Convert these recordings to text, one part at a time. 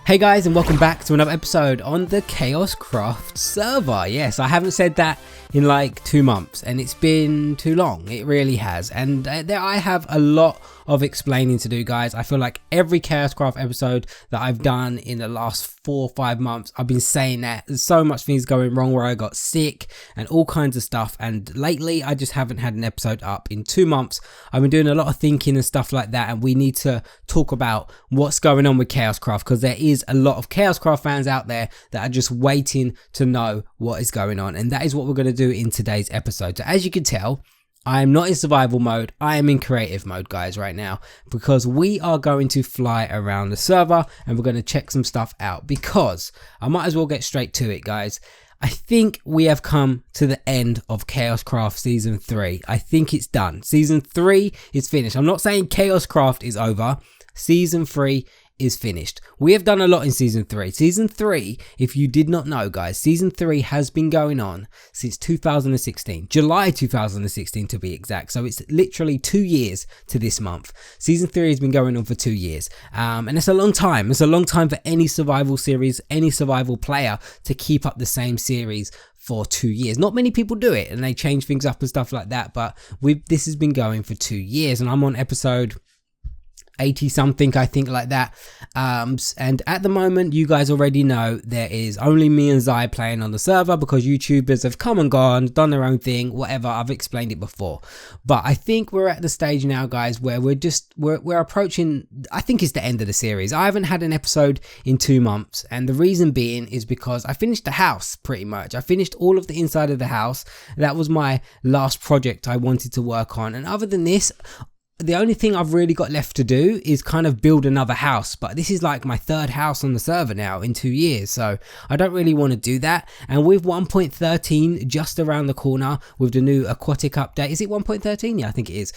Hey guys, and welcome back to another episode on the Kaoshkraft server. Yes, I haven't said that in like 2 months and it's been too long. It really has. And there I have a lot of explaining to do, guys. I feel like every Kaoshkraft episode that I've done in the last 4 or 5 months, I've been saying that there's so much things going wrong where I got sick and all kinds of stuff. And lately I just haven't had an episode up in 2 months. I've been doing a lot of thinking and stuff like that, and we need to talk about what's going on with Kaoshkraft, because there is a lot of Kaoshkraft fans out there that are just waiting to know what is going on, and that is what we're going to do in today's episode. So as you can tell, I am not in survival mode, I am in creative mode, guys, right now, because we are going to fly around the server and we're going to check some stuff out, because I might as well get straight to it, guys. I think we have come to the end of Kaoshkraft Season 3. I think it's done. Season 3 is finished. I'm not saying Kaoshkraft is over. Season 3 is finished. We have done a lot in Season 3. Season 3, if you did not know, guys, Season 3 has been going on since 2016. July 2016 to be exact. So it's literally 2 years to this month. Season 3 has been going on for 2 years. And it's a long time. It's a long time for any survival series, any survival player to keep up the same series for 2 years. Not many people do it, and they change things up and stuff like that. But this has been going for 2 years, and I'm on episode 80 something, I think, like that. And at the moment, you guys already know there is only me and Zai playing on the server, because YouTubers have come and gone, done their own thing, whatever. I've explained it before, but I think we're at the stage now, guys, where we're approaching, I think it's the end of the series. I haven't had an episode in 2 months, and the reason being is because I finished the house. Pretty much I finished all of the inside of the house. That was my last project I wanted to work on, and other than this, the only thing I've really got left to do is kind of build another house. But this is like my 3rd house on the server now in 2 years, so I don't really want to do that. And with 1.13 just around the corner, with the new aquatic update, is it 1.13? Yeah, I think it is.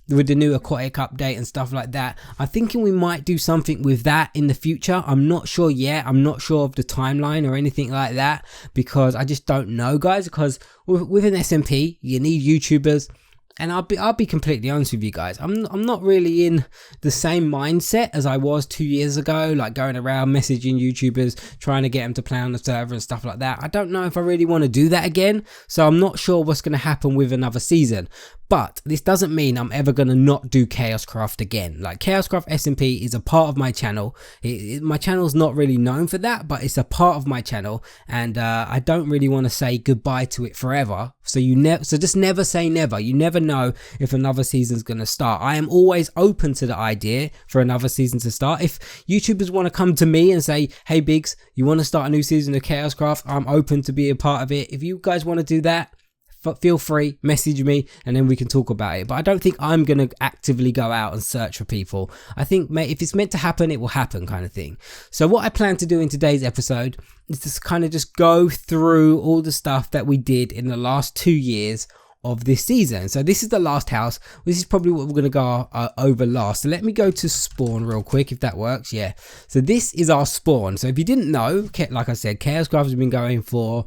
With the new aquatic update and stuff like that, I'm thinking we might do something with that in the future. I'm not sure yet. I'm not sure of the timeline or anything like that, because I just don't know, guys. Because with an SMP, you need YouTubers. And I'll be completely honest with you guys. I'm not really in the same mindset as I was 2 years ago, like going around messaging YouTubers, trying to get them to play on the server and stuff like that. I don't know if I really want to do that again. So I'm not sure what's going to happen with another season. But this doesn't mean I'm ever going to not do Kaoshkraft again. Like, Kaoshkraft SMP is a part of my channel. My channel's not really known for that, but it's a part of my channel. And I don't really want to say goodbye to it forever. So just never say never. You never know if another season's going to start. I am always open to the idea for another season to start. If YouTubers want to come to me and say, hey Biggs, you want to start a new season of Kaoshkraft, I'm open to be a part of it. If you guys want to do that, feel free, message me, and then we can talk about it. But I don't think I'm going to actively go out and search for people. I think, mate, if it's meant to happen, it will happen, kind of thing. So what I plan to do in today's episode is to kind of just go through all the stuff that we did in the last 2 years of this season. So this is the last house. This is probably what we're going to go over last. So let me go to spawn real quick, if that works. Yeah, so this is our spawn. So if you didn't know, like I said, Kaoshkraft has been going for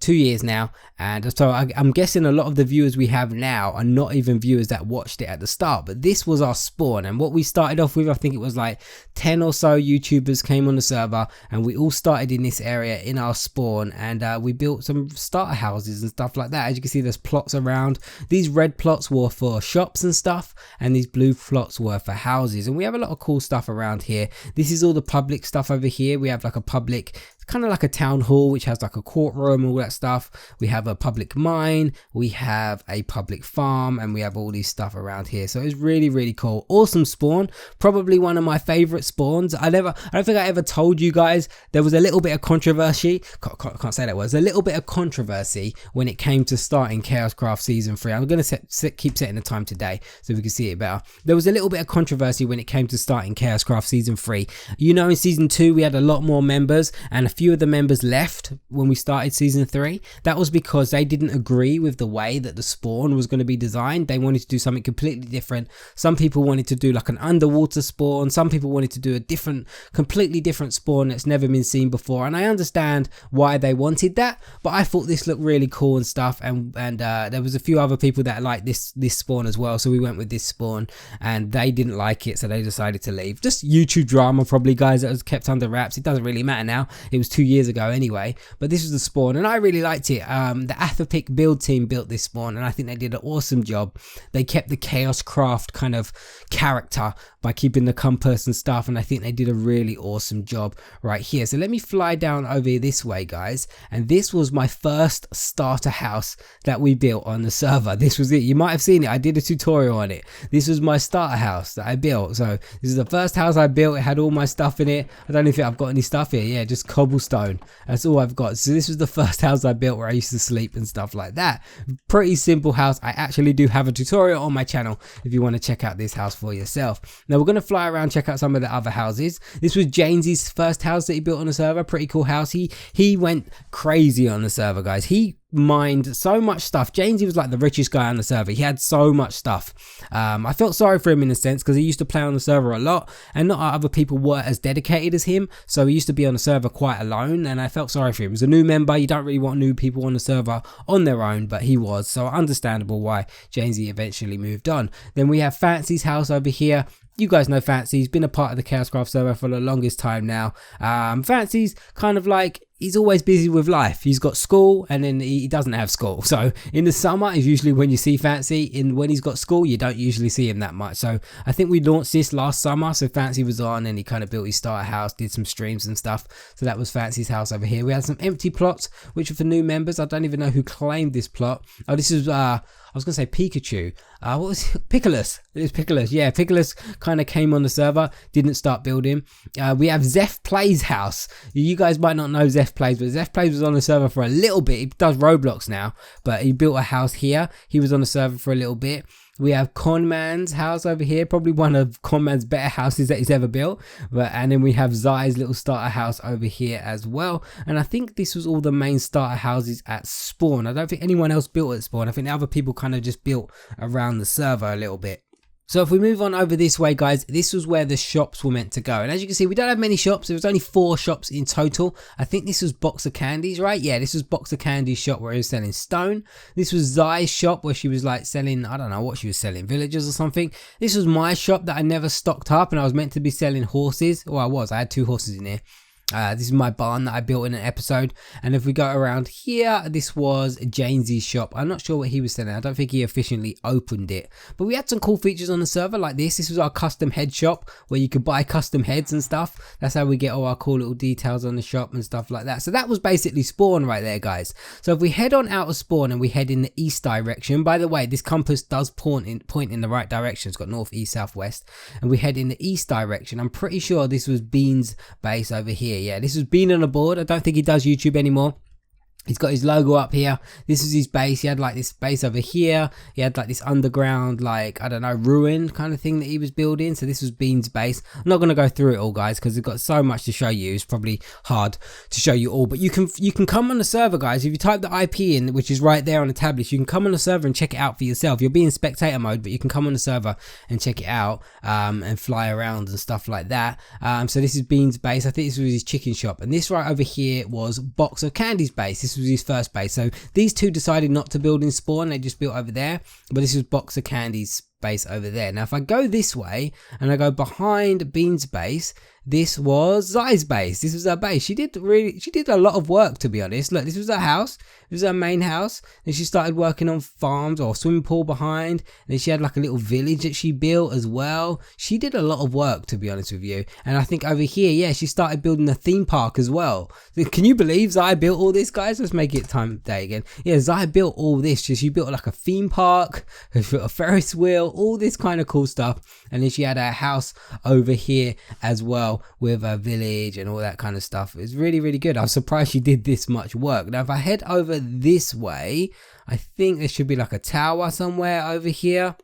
2 years now, and so I'm guessing a lot of the viewers we have now are not even viewers that watched it at the start. But this was our spawn, and what we started off with, I think it was like 10 or so YouTubers came on the server, and we all started in this area in our spawn, and we built some starter houses and stuff like that. As you can see, there's plots around. These red plots were for shops and stuff, and these blue plots were for houses, and we have a lot of cool stuff around here. This is all the public stuff over here. We have like a public, kind of like a town hall, which has like a courtroom, all that stuff. We have a public mine, we have a public farm, and we have all these stuff around here. So it's really, really cool. Awesome spawn. Probably one of my favorite spawns. I don't think I ever told you guys, there was a little bit of controversy. Can't say that word. There's a little bit of controversy when it came to starting Kaoshkraft Season 3. I'm going to keep setting the time today so we can see it better. There was a little bit of controversy when it came to starting Kaoshkraft Season 3. You know, in Season 2, we had a lot more members, and few of the members left when we started season 3. That was because they didn't agree with the way that the spawn was going to be designed. They wanted to do something completely different. Some people wanted to do like an underwater spawn. Some people wanted to do a completely different spawn that's never been seen before. And I understand why they wanted that, but I thought this looked really cool and stuff. And there was a few other people that liked this spawn as well, so we went with this spawn, and they didn't like it, so they decided to leave. Just YouTube drama probably, guys, that was kept under wraps. It doesn't really matter now. It was 2 years ago anyway, but this was the spawn and I really liked it. The Athletic build team built this spawn and I think they did an awesome job. They kept the Kaoshkraft kind of character by keeping the compass and stuff, and I think they did a really awesome job right here. So let me fly down over this way, guys, and this was my first starter house that we built on the server. This was it. You might have seen it. I did a tutorial on it. This was my starter house that I built. So this is the first house I built. It had all my stuff in it. I don't know if I've got any stuff here. Yeah, just cobblestone. That's all I've got. So this was the first house I built where I used to sleep and stuff like that. Pretty simple house. I actually do have a tutorial on my channel if you want to check out this house for yourself. Now we're going to fly around, check out some of the other houses. This was James's first house that he built on the server. Pretty cool house. He went crazy on the server, guys. He mined so much stuff. Jamesy was like the richest guy on the server. He had so much stuff. I felt sorry for him in a sense because he used to play on the server a lot and not other people were as dedicated as him, so he used to be on the server quite alone, and I felt sorry for him. As a new member, you don't really want new people on the server on their own, but he was, so understandable why Jamesy eventually moved on. Then we have Fancy's house over here. You guys know Fancy. He's been a part of the Kaoshkraft server for the longest time now. Fancy's kind of like, he's always busy with life. He's got school and then he doesn't have school. So in the summer is usually when you see Fancy. When he's got school, you don't usually see him that much. So I think we launched this last summer. So Fancy was on and he kind of built his starter house, did some streams and stuff. So that was Fancy's house over here. We had some empty plots, which are for new members. I don't even know who claimed this plot. Oh, this is, I was going to say Pikachu. What was it? Pickles. It was Pickles. Yeah, Pickles kind of came on the server, didn't start building. We have Zeph Plays house. You guys might not know Zeph Plays, but Zeph Plays was on the server for a little bit. He does Roblox now, but he built a house here. He was on the server for a little bit. We have Conman's house over here, probably one of Conman's better houses that he's ever built. And then we have Zai's little starter house over here as well. And I think this was all the main starter houses at spawn. I don't think anyone else built at spawn. I think the other people kind of just built around the server a little bit. So if we move on over this way, guys, this was where the shops were meant to go. And as you can see, we don't have many shops. There was only 4 shops in total. I think this was Box of Candies, right? Yeah, this was Box of Candies shop where he was selling stone. This was Zai's shop where she was like selling, I don't know what she was selling, villagers or something. This was my shop that I never stocked up and I was meant to be selling horses. Well, I had 2 horses in here. This is my barn that I built in an episode. And if we go around here, this was Janesy's shop. I'm not sure what he was selling. I don't think he officially opened it. But we had some cool features on the server like this. This was our custom head shop where you could buy custom heads and stuff. That's how we get all our cool little details on the shop and stuff like that. So that was basically spawn right there, guys. So if we head on out of spawn and we head in the east direction, by the way, this compass does point in the right direction. It's got north, east, south, west. And we head in the east direction. I'm pretty sure this was Bean's base over here. Yeah, this was Bean on the board. I don't think he does YouTube anymore. He's got his logo up here. This is his base. He had like this base over here. He had like this underground, like, I don't know, ruin kind of thing that he was building. So this was Bean's base. I'm not going to go through it all, guys, because we've got so much to show you. It's probably hard to show you all. But you can come on the server, guys. If you type the IP in, which is right there on the tablet, you can come on the server and check it out for yourself. You'll be in spectator mode, but you can come on the server and check it out and fly around and stuff like that. So this is Bean's base. I think this was his chicken shop. And this right over here was Box of Candies base. This was his first base. So these two decided not to build in spawn, they just built over there, but this was Box of Candies base over there. Now if I go this way and I go behind Bean's base, this was Zai's base. This was her base. She did a lot of work, to be honest. Look, this was her house. This was her main house. Then she started working on farms or swimming pool behind. And then she had like a little village that she built as well. She did a lot of work, to be honest with you. And I think over here, yeah, she started building a theme park as well. Can you believe Zai built all this, guys? Let's make it time day again. Yeah, Zai built all this. She built like a theme park, a Ferris wheel, all this kind of cool stuff. And then she had her house over here as well, with a village and all that kind of stuff. It's really, really good. I was surprised she did this much work. Now if I head over this way, I think there should be like a tower somewhere over here.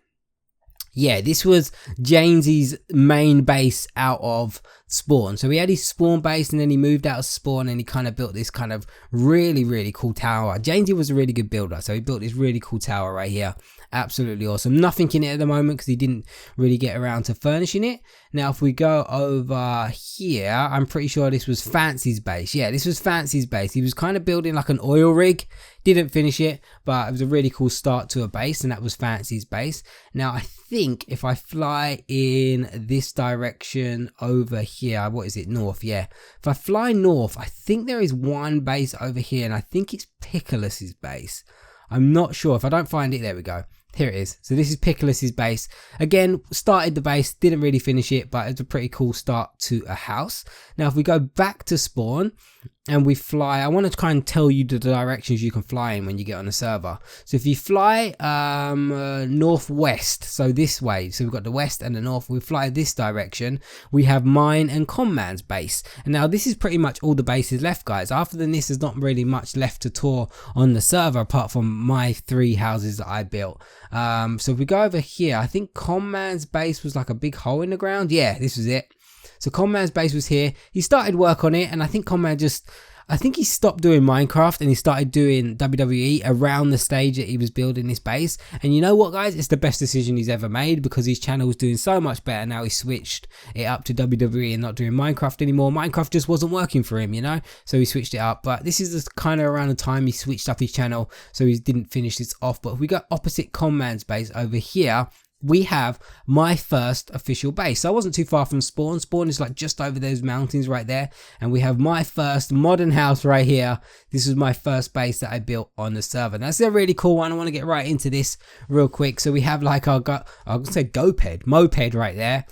Yeah, this was James's main base out of spawn. So he had his spawn base and then he moved out of spawn and he kind of built this kind of really cool tower. Jamesy was a really good builder, so he built this really cool tower right here. Absolutely awesome. Nothing in it at the moment because he didn't really get around to furnishing it. Now if we go over here, I'm pretty sure this was Fancy's base. Yeah, this was Fancy's base. He was kind of building like an oil rig. Didn't finish it, but it was a really cool start to a base, and that was Fancy's base. Now I think if I fly in this direction over here, what is it, north? Yeah, if I fly north, I think there is one base over here, and I think it's Pickleus's base. I'm not sure. If I don't find it, there we go. Here it is. So this is Pickleus's base. Again, started the base, didn't really finish it, but it's a pretty cool start to a house. Now if we go back to spawn and we fly, I want to kind of tell you the directions you can fly in when you get on the server. So if you fly northwest, so this way, so we've got the west and the north, we fly this direction, we have mine and Conman's base. And now this is pretty much all the bases left, guys. After this, there's not really much left to tour on the server apart from my 3 houses that I built. So if we go over here, I think Conman's base was like a big hole in the ground. Yeah, this was it. So Conman's base was here. He started work on it, and I think Conman I think he stopped doing Minecraft and he started doing WWE around the stage that he was building this base. And you know what, guys? It's the best decision he's ever made because his channel was doing so much better. Now he switched it up to WWE and not doing Minecraft anymore. Minecraft just wasn't working for him, you know? So he switched it up. But this is just kind of around the time he switched up his channel, so he didn't finish this off. But if we go opposite Conman's base over here, we have my first official base. So I wasn't too far from spawn. Spawn is like just over those mountains right there, and we have my first modern house right here. This was my first base that I built on the server. That's a really cool one. I want to get right into this real quick. So we have like our moped right there,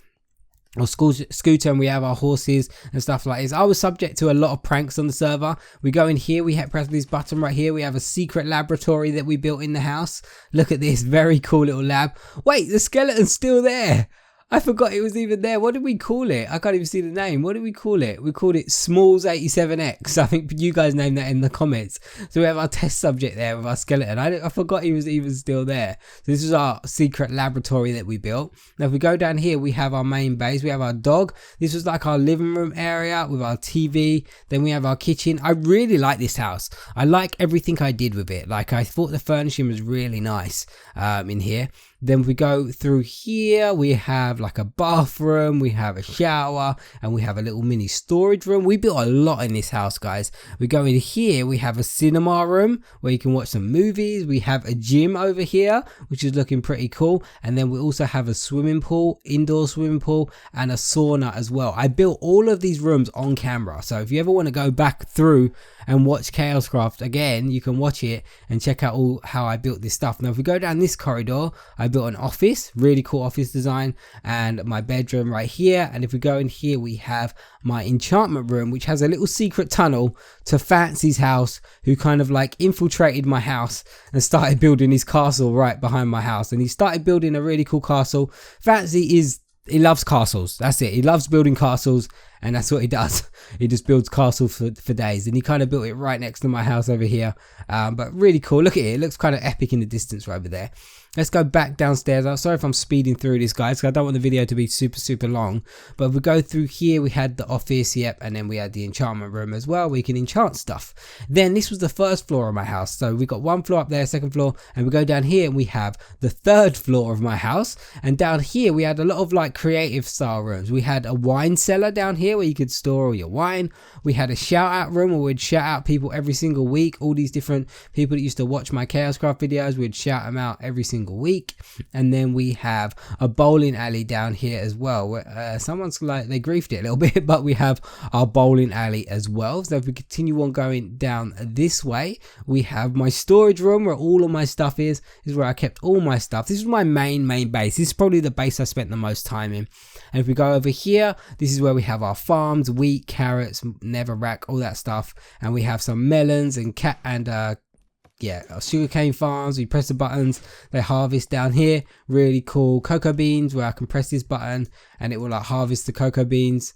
or scooter, and we have our horses and stuff like this. I was subject to a lot of pranks on the server. We go in here, we press this button right here, we have a secret laboratory that we built in the house. Look at this, very cool little lab. Wait, the skeleton's still there. I forgot it was even there. What did we call it? I can't even see the name. What did we call it? We called it Smalls87X. I think you guys named that in the comments. So we have our test subject there with our skeleton. I forgot he was even still there. So this is our secret laboratory that we built. Now if we go down here, we have our main base. We have our dog. This was like our living room area with our TV. Then we have our kitchen. I really like this house. I like everything I did with it. Like I thought the furnishing was really nice in here. Then we go through here, we have like a bathroom, we have a shower, and we have a little mini storage room. We built a lot in this house, guys. We go in here, we have a cinema room where you can watch some movies. We have a gym over here, which is looking pretty cool. And then we also have a swimming pool, indoor swimming pool, and a sauna as well. I built all of these rooms on camera. So if you ever want to go back through and watch Kaoshkraft again, you can watch it and check out all how I built this stuff. Now if we go down this corridor, I built an office, really cool office design, and my bedroom right here. And if we go in here, we have my enchantment room, which has a little secret tunnel to Fancy's house, who kind of like infiltrated my house and started building his castle right behind my house. And he started building a really cool castle. Fancy he loves castles. That's it. He loves building castles, and that's what he does. He just builds castles for days, and he kind of built it right next to my house over here. But really cool. Look at it. It looks kind of epic in the distance right over there. Let's go back downstairs. I'm sorry if I'm speeding through this, guys, because I don't want the video to be super long. But if we go through here, we had the office, yep, and then we had the enchantment room as well, where you can enchant stuff. Then this was the first floor of my house. So we got one floor up there, second floor, and we go down here and we have the third floor of my house. And down here we had a lot of like creative style rooms. We had a wine cellar down here where you could store all your wine. We had a shout out room where we'd shout out people every single week. All these different people that used to watch my Kaoshkraft videos, we'd shout them out every single week. And then we have a bowling alley down here as well, where someone's like, they griefed it a little bit, but we have our bowling alley as well. So if we continue on going down this way, we have my storage room where all of my stuff is. This is where I kept all my stuff. This is my main base. This is probably the base I spent the most time in. And if we go over here, this is where we have our farms, wheat, carrots, netherrack, all that stuff. And we have some melons and sugarcane farms. We press the buttons, they harvest down here. Really cool cocoa beans where I can press this button and it will like harvest the cocoa beans.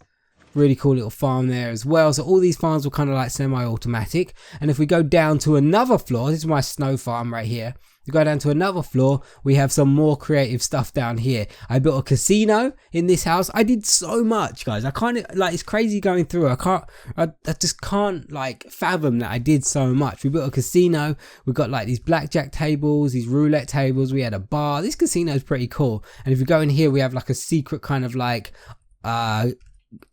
Really cool little farm there as well. So all these farms were kind of like semi-automatic. And if we go down to another floor, this is my snow farm right here. We go down to another floor, we have some more creative stuff down here. I built a casino in this house. I did so much, guys. I kind of like, it's crazy going through. I just can't like fathom that I did so much. We built a casino. We've got like these blackjack tables, these roulette tables. We had a bar. This casino is pretty cool. And if you go in here, we have like a secret kind of like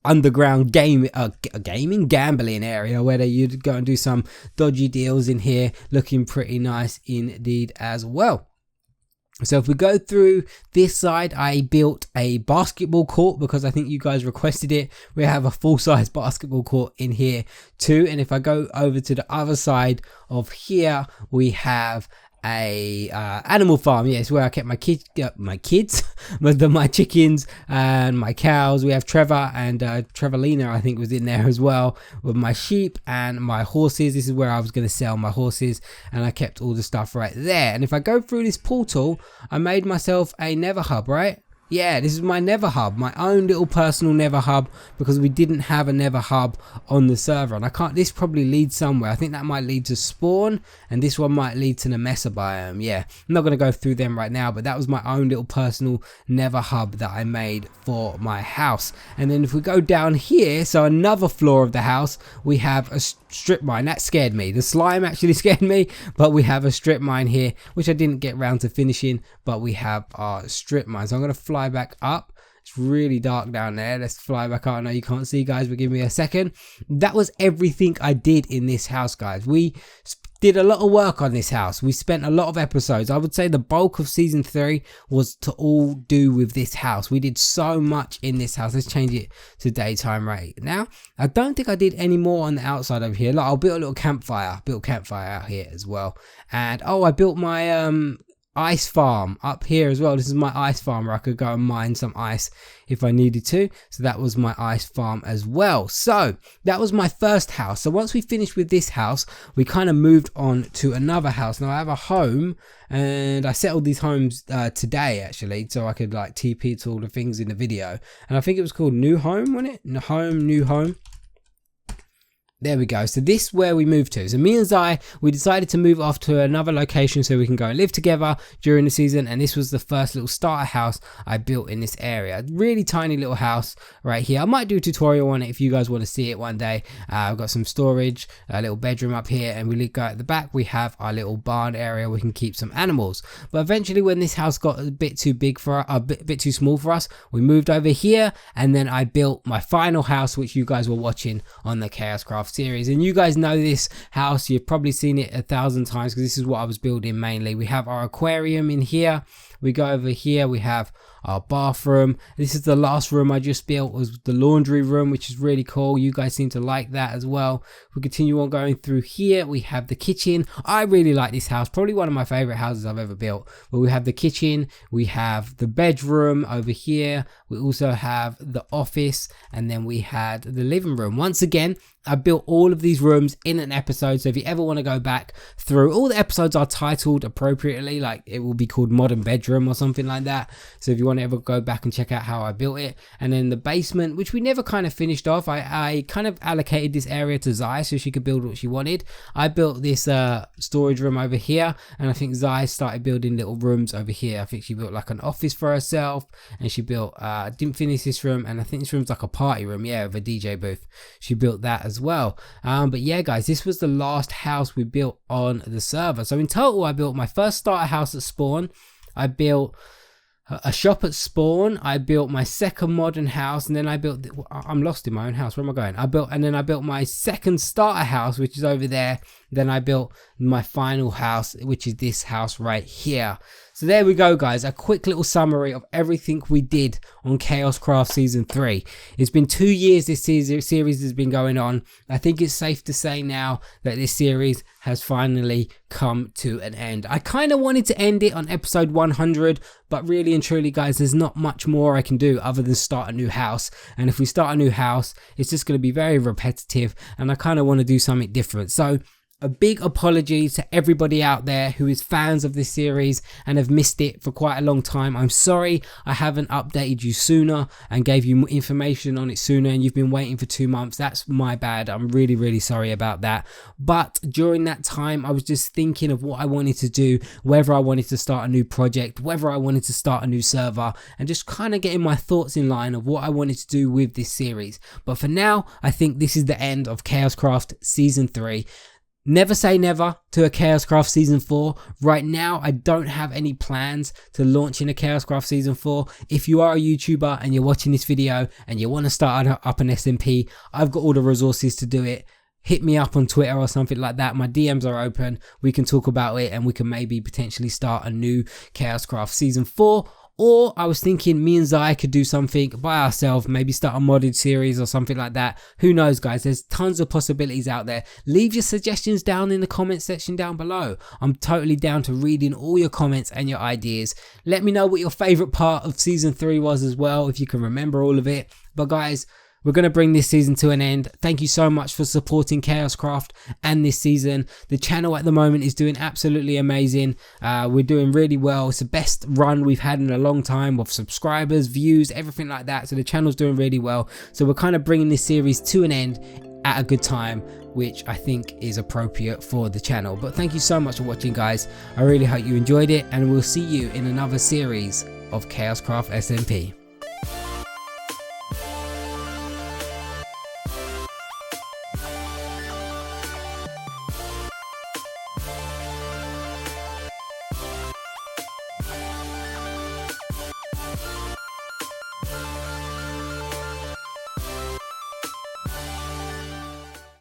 underground gambling area where you'd go and do some dodgy deals in here, looking pretty nice indeed as well. So if we go through this side, I built a basketball court because I think you guys requested it. We have a full-size basketball court in here too. And if I go over to the other side of here, we have a animal farm. Yes, where I kept my kids my chickens and my cows. We have Trevor and Trevorlina, I think, was in there as well, with my sheep and my horses. This is where I was going to sell my horses, and I kept all the stuff right there. And if I go through this portal, I made myself a nether hub, right? Yeah, this is my nether hub, my own little personal nether hub, because we didn't have a nether hub on the server. And I can't, this probably leads somewhere. I think that might lead to spawn, and this one might lead to the Mesa biome. Yeah, I'm not going to go through them right now, but that was my own little personal nether hub that I made for my house. And then if we go down here, so another floor of the house, we have a strip mine. That scared me. The slime actually scared me, but we have a strip mine here, which I didn't get round to finishing, but we have our strip mine. So I'm going to fly back up. It's really dark down there. Let's fly back up. I know you can't see, guys, but give me a second. That was everything I did in this house, guys. We did a lot of work on this house. We spent a lot of episodes. I would say the bulk of season 3 was to all do with this house. We did so much in this house. Let's change it to daytime right now. I don't think I did any more on the outside over here. Like, I'll build a little campfire. Built a campfire out here as well. And oh, I built my ice farm up here as well. This is my ice farm where I could go and mine some ice if I needed to. So that was my ice farm as well. So that was my first house. So once we finished with this house, we kind of moved on to another house. Now I have a home, and I settled these homes today actually, so I could like TP to all the things in the video. And I think it was called New Home, wasn't it? New Home. There we go. So this is where we moved to. So me and Zai, we decided to move off to another location so we can go and live together during the season. And this was the first little starter house I built in this area. Really tiny little house right here. I might do a tutorial on it if you guys want to see it one day. I've got some storage, a little bedroom up here, and we go at the back. We have our little barn area. We can keep some animals. But eventually, when this house got a bit too big for a bit too small for us, we moved over here, and then I built my final house, which you guys were watching on the Kaoshkraft series. And you guys know this house, you've probably seen it 1,000 times because this is what I was building mainly. We have our aquarium in here. We go over here, we have our bathroom. This is the last room I just built, was the laundry room, which is really cool. You guys seem to like that as well. We continue on going through here. We have the kitchen. I really like this house, probably one of my favorite houses I've ever built. But we have the kitchen, we have the bedroom over here, we also have the office, and then we had the living room. Once again, I built all of these rooms in an episode, so if you ever want to go back through, all the episodes are titled appropriately, like it will be called Modern Bedroom or something like that. So if you want to ever go back and check out how I built it. And then the basement, which we never kind of finished off, I kind of allocated this area to Zai so she could build what she wanted. I built this storage room over here, and I think Zai started building little rooms over here. I think she built like an office for herself, and she built didn't finish this room, and I think this room's like a party room, yeah, with a DJ booth. She built that as well. But yeah, guys, this was the last house we built on the server. So in total, I built my first starter house at spawn, I built a shop at spawn, I built my second modern house, and then I built, I'm lost in my own house, where am I going? I built my second starter house, which is over there. Then I built my final house, which is this house right here. So there we go, guys, a quick little summary of everything we did on Kaoshkraft Season 3. It's been 2 years this series has been going on. I think it's safe to say now that this series has finally come to an end. I kind of wanted to end it on episode 100, but really and truly, guys, there's not much more I can do other than start a new house. And if we start a new house, it's just going to be very repetitive, and I kind of want to do something different. So A big apology to everybody out there who is fans of this series and have missed it for quite a long time. I'm sorry I haven't updated you sooner and gave you information on it sooner and you've been waiting for 2 months. That's my bad. I'm really sorry about that. But during that time, I was just thinking of what I wanted to do, whether I wanted to start a new project, whether I wanted to start a new server, and just kind of getting my thoughts in line of what I wanted to do with this series. But for now, I think this is the end of Kaoshkraft Season 3. Never say never to a Kaoshkraft Season 4. Right now, I don't have any plans to launch in a Kaoshkraft Season 4. If you are a YouTuber and you're watching this video and you want to start up an SMP, I've got all the resources to do it. Hit me up on Twitter or something like that. My DMs are open. We can talk about it and we can maybe potentially start a new Kaoshkraft Season 4. Or I was thinking me and Zai could do something by ourselves, maybe start a modded series or something like that. Who knows, guys? There's tons of possibilities out there. Leave your suggestions down in the comment section down below. I'm totally down to reading all your comments and your ideas. Let me know what your favorite part of Season 3 was as well, if you can remember all of it. But guys, we're going to bring this season to an end. Thank you so much for supporting Kaoshkraft and this season. The channel at the moment is doing absolutely amazing. We're doing really well. It's the best run we've had in a long time of subscribers, views, everything like that. So the channel's doing really well. So we're kind of bringing this series to an end at a good time, which I think is appropriate for the channel. But thank you so much for watching, guys. I really hope you enjoyed it, and we'll see you in another series of Kaoshkraft SMP.